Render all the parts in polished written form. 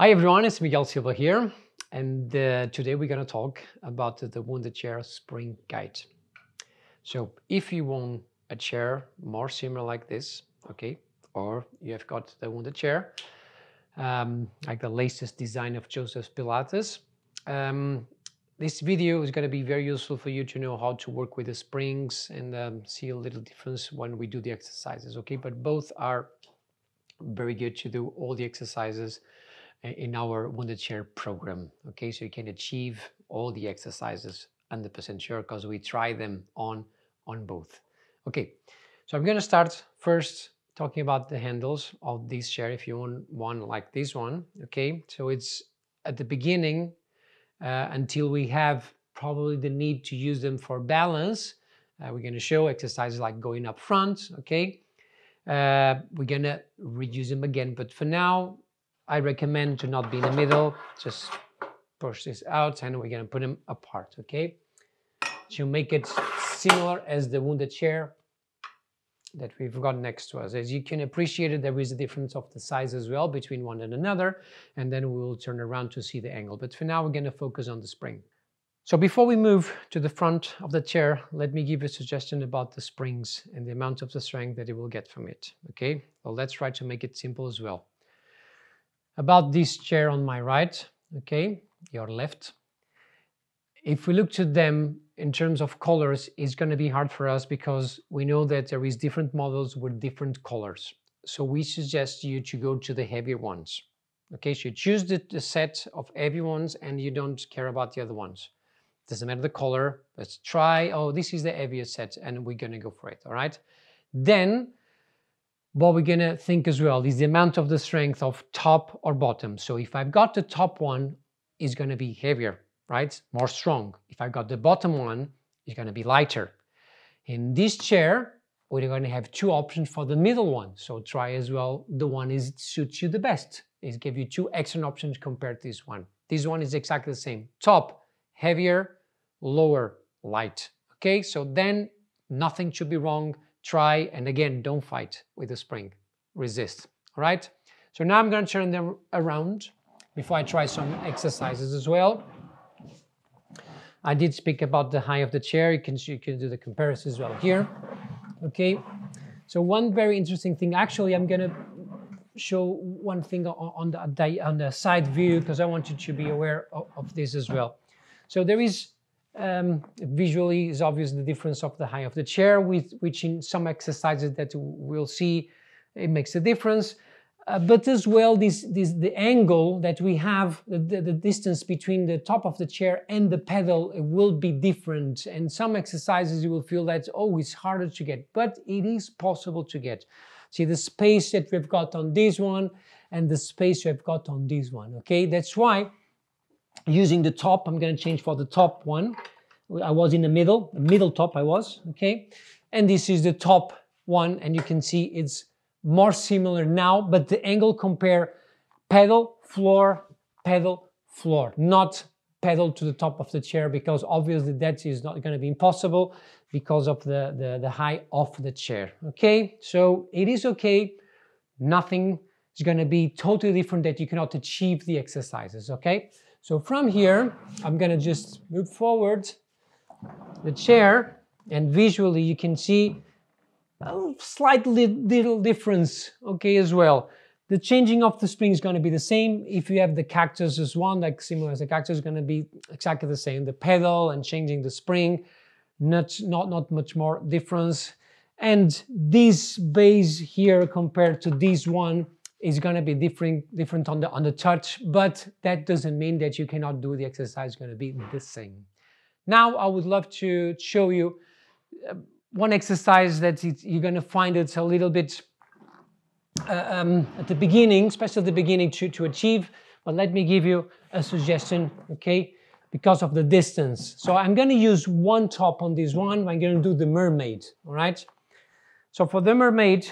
Hi everyone, it's Miguel Silva here, and today we're going to talk about the Wunda chair spring guide. So if you want a chair more similar like this, okay, or you have got the Wunda chair, like the latest design of Joseph Pilates, this video is going to be very useful for you to know how to work with the springs and see a little difference when we do the exercises, okay? But both are very good to do all the exercises in our Wunda chair program, okay? So you can achieve all the exercises 100% sure because we try them on both. Okay, so I'm gonna start first talking about the handles of this chair if you want one like this one, okay? So it's at the beginning until we have probably the need to use them for balance. We're gonna show exercises like going up front, okay? We're gonna reuse them again, but for now, I recommend to not be in the middle, just push this out and we're gonna put them apart, okay? To make it similar as the Wunda chair that we've got next to us. As you can appreciate it, there is a difference of the size as well between one and another, and then we will turn around to see the angle. But for now, we're gonna focus on the spring. So before we move to the front of the chair, let me give you a suggestion about the springs and the amount of the strength that it will get from it, okay? Well, let's try to make it simple as well. About this chair on my right, okay, your left, if we look to them in terms of colors, it's going to be hard for us because we know that there is different models with different colors. So we suggest you to go to the heavier ones. Okay, so you choose the set of heavy ones and you don't care about the other ones. Doesn't matter the color. Let's try, oh, this is the heaviest set and we're going to go for it, all right? Then what we're going to think as well is the amount of the strength of top or bottom. So if I've got the top one, it's going to be heavier, right? More strong. If I've got the bottom one, it's going to be lighter. In this chair, we're going to have two options for the middle one. So try as well the one that suits you the best. It gives you two excellent options compared to this one. This one is exactly the same. Top, heavier, lower, light. Okay, so then nothing should be wrong. Try, and again, don't fight with the spring. Resist, all right? So now I'm going to turn them around before I try some exercises as well. I did speak about the height of the chair. You can do the comparison as well here. Okay, so one very interesting thing, actually, I'm going to show one thing on the side view because I want you to be aware of this as well. So there is visually is obvious the difference of the height of the chair, which in some exercises that we'll see, it makes a difference. But as well, the angle that we have, the distance between the top of the chair and the pedal, it will be different. And some exercises you will feel that, oh, it's harder to get, but it is possible to get. See the space that we've got on this one and the space we've got on this one, okay? That's why using the top, I'm going to change for the top one. I was in the middle top I was, okay? And this is the top one, and you can see it's more similar now, but the angle compare pedal, floor, not pedal to the top of the chair, because obviously that is not going to be impossible because of the height of the chair, okay? So it is okay. Nothing is going to be totally different that you cannot achieve the exercises, okay? So from here, I'm going to just move forward the chair, and visually you can see a slightly little difference, okay, as well. The changing of the spring is going to be the same. If you have the cactus as one, like similar as the cactus, is going to be exactly the same. The pedal and changing the spring, not much more difference. And this base here compared to this one is going to be different on the touch, but that doesn't mean that you cannot do the exercise. It's going to be the same. Now I would love to show you one exercise that you're going to find it's a little bit at the beginning, especially at the beginning to achieve, but let me give you a suggestion, okay, because of the distance. So I'm going to use one top on this one. I'm going to do the mermaid, all right? So for the mermaid,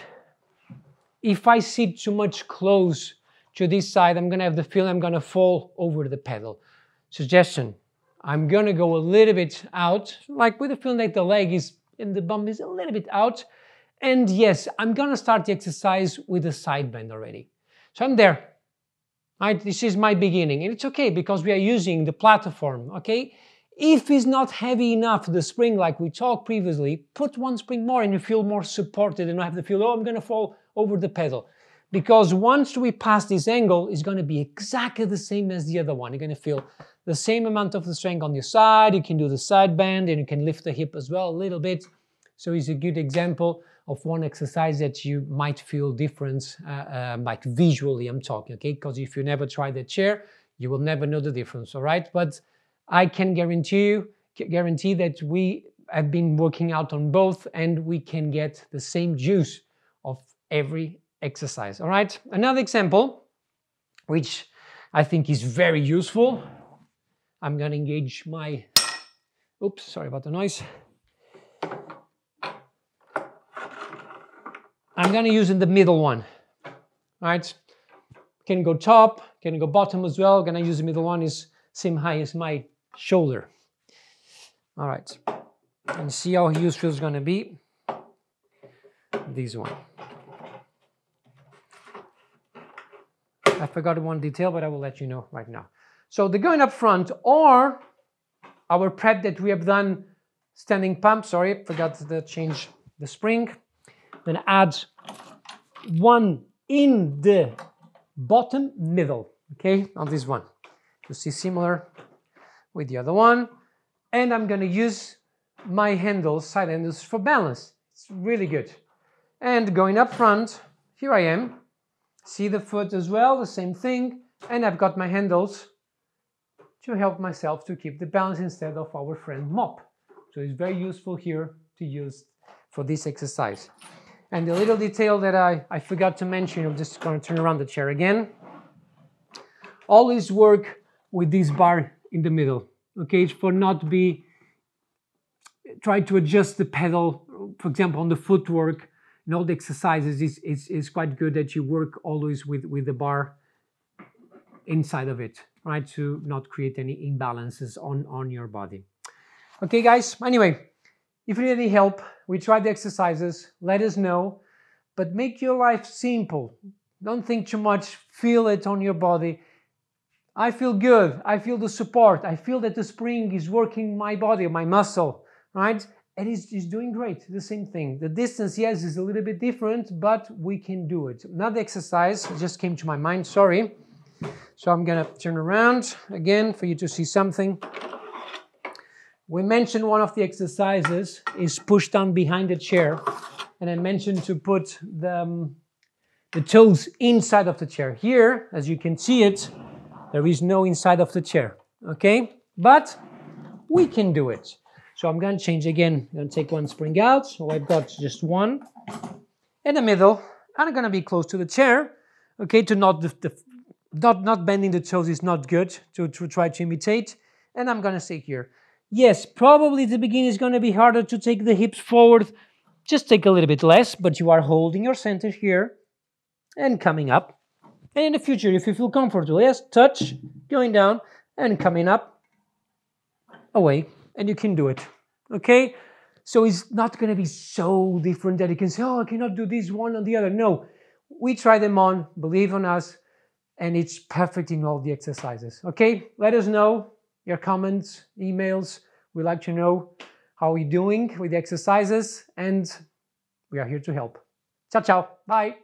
if I sit too much close to this side, I'm going to have the feeling I'm going to fall over the pedal. Suggestion, I'm going to go a little bit out, like with the feeling that the leg is and the bum is a little bit out. And yes, I'm going to start the exercise with a side bend already. So I'm there. right? This is my beginning, and it's okay because we are using the platform, okay? If it's not heavy enough, the spring, like we talked previously, put one spring more and you feel more supported and don't have to feel, oh, I'm gonna fall over the pedal. Because once we pass this angle, it's gonna be exactly the same as the other one. You're gonna feel the same amount of the strength on your side, you can do the side bend and you can lift the hip as well a little bit. So it's a good example of one exercise that you might feel difference, like visually I'm talking, okay? Because if you never try the chair, you will never know the difference, all right? But I can guarantee that we have been working out on both and we can get the same juice of every exercise, all right? Another example, which I think is very useful. I'm gonna engage my, oops, sorry about the noise. I'm gonna use in the middle one, right? Can go top, can go bottom as well. Gonna use the middle one, is same height as my shoulder. All right, and see how useful it's gonna be. This one. I forgot one detail, but I will let you know right now. So the going up front or our prep that we have done, standing pump, sorry, forgot to change the spring. Then add one in the bottom middle, okay, on this one. You see similar with the other one. And I'm gonna use my handles, side handles for balance. It's really good. And going up front, here I am. See the foot as well, the same thing. And I've got my handles to help myself to keep the balance instead of our friend mop. So it's very useful here to use for this exercise. And the little detail that I forgot to mention, I'm just going to turn around the chair again. Always work with this bar in the middle, okay? For not be, try to adjust the pedal, for example, on the footwork, and all the exercises is quite good that you work always with the bar inside of it, right? To not create any imbalances on your body. Okay, guys, anyway, if you need any help, we tried the exercises, let us know, but make your life simple. Don't think too much, feel it on your body. I feel good, I feel the support, I feel that the spring is working my body, my muscle, right? And it's doing great, the same thing. The distance, yes, is a little bit different, but we can do it. Another exercise just came to my mind, sorry. So I'm gonna turn around again for you to see something. We mentioned one of the exercises is push down behind the chair. And I mentioned to put the toes inside of the chair. Here, as you can see it, there is no inside of the chair, okay? But we can do it. So I'm gonna change again. I'm gonna take one spring out. So I've got just one in the middle. I'm gonna be close to the chair, okay? To not bending the toes is not good to try to imitate. And I'm gonna stay here. Yes, probably at the beginning is gonna be harder to take the hips forward. Just take a little bit less, but you are holding your center here and coming up. And in the future, if you feel comfortable, yes, touch, going down and coming up, away, and you can do it, okay? So it's not gonna be so different that you can say, oh, I cannot do this one or the other. No, we try them on, believe on us, and it's perfect in all the exercises, okay? Let us know your comments, emails. We'd like to know how you're doing with the exercises, and we are here to help. Ciao, ciao, bye.